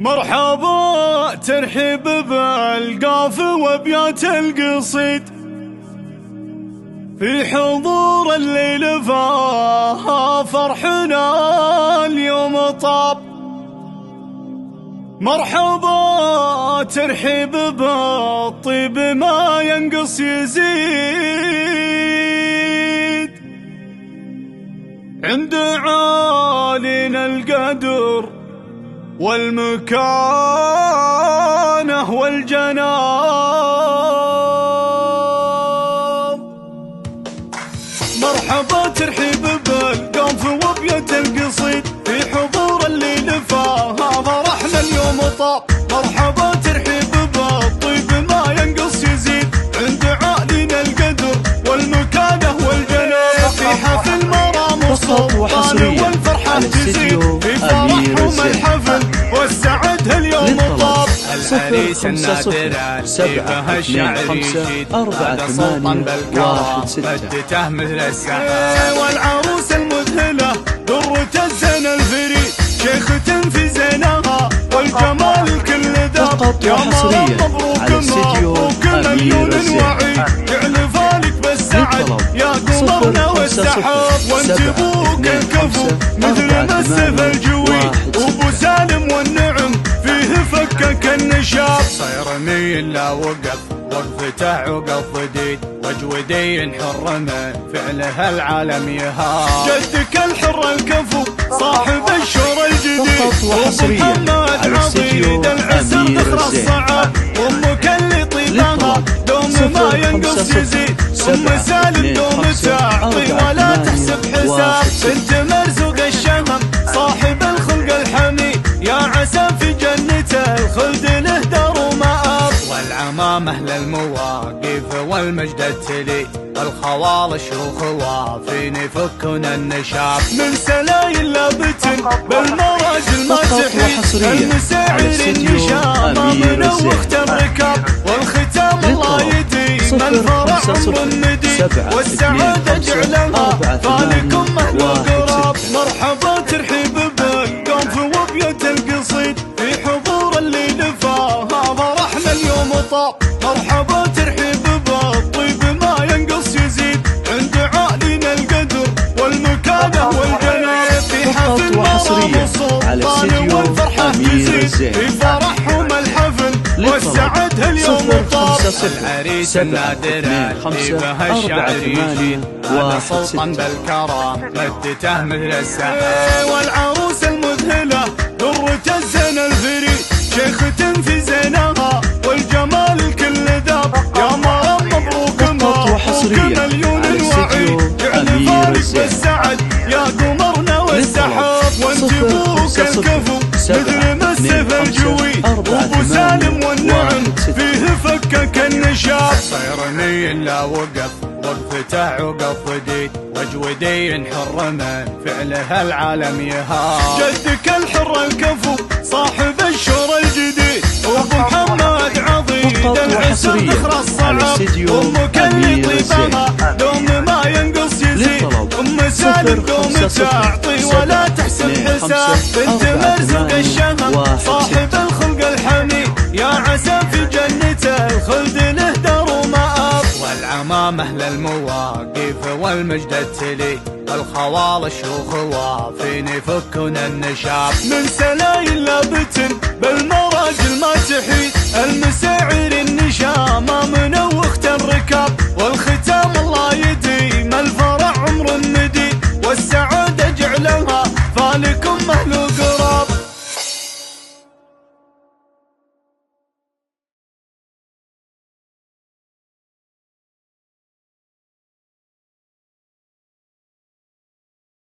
مرحبا ترحيب بالقاف وابيات القصيد في حضور الليل فاها فرحنا اليوم طاب. مرحبا ترحيب بالطيب ما ينقص يزيد عند عالينا القدر والمكانة والجناب. مرحبا ترحيب بالقنف وابيات القصيد في حضور الليل فاها فرحنا اليوم طاب. مرحبا ترحيب بالطيب ما ينقص يزيد عند عالينا القدر والمكانة والجناب في حفل مرام السلطان والفرحة تزيد في فرحهم الحفل والسعد اليوم طاب. العريس النادر اللي بها الشعر يشيد هذا سلطان بالكرم مدته مثل السحاب. والعروس المذهلة درة الزين الفريد شيخة في زينها والجمال كل ذاب. يا مرام مبروك مبروك مليون وعيد جعل فالك بالسعد يا قمرنا والسحاب. وانت بوك الكفو مثل مسف الجويد وابو سالم والنعم فيه فكك النشاب. صير مين لا وقف وقفته عقب ضديد وجودي حر من فعله العالم يهاب. جدك الحر الكفو صاحب الشور الجديد ومحمد عضيد العسر ذخر الصعاب. وامك اللي طيبها دوم ما ينقص يزيد ام سالم دوم تعطي ولا تحسب حساب. انت مرزوق الشهم صاحب الخلق الحميد يا عسى في جنته الخلد له دار ومآب. والعمامة للمواقف والمجد التلي والخوال شيوخ وافين يفكون النشاب. من سلايل لابتن بالمراجل ما تحيد المساعر النشامة من واختم ركاب. والختام الله يديم الفرح والمدين والسعادة جعلها فالكم مهل قراب. مرحبا ترحيب بالقنف وابيات القصيد في حضور الليل فاها فرحنا اليوم طاب. مرحبا ترحيب بالطيب ما ينقص يزيد عند عالينا القدر والمكانة والجناب في حفل مرام السلطان والفرحة تزيد في فرحهم الحفل والسعد اليوم طاب. العريس النادر اللي بها الشعر يشيد هذا سلطان بالكرم مدته مثل السحاب. والعروس المذهلة درة الزين الفريد شيخة في زينها والجمال كل ذاب. يا مرام مبروك مبروك مليون وعيد جعل فالك بالسعد يا قمرنا والسحاب. وانت بوك الكفو مثل مسف الجويد وابو سالم والنعم فيه فكك النشاب. صير مين لا وقف وقفته عقب ضديد وجودي حر من فعله العالم يهاب. جدك الحر الكفو صاحب الشور الجديد وابو محمد عضيد العسر ذخر الصعاب. وامك اللي طيبها دوم ما ينقص يزيد ام سالم دوم تعطي ولا تحسب حساب. انت مرزوق الشهم صاحب الخلق الحميد يا عسى في جنته الخلد له دار ومآب. والعمامة للمواقف والمجد التلي والخوال شيوخ وافين يفكون النشاب. من سلايل لابتن بالمراجل ما تحيد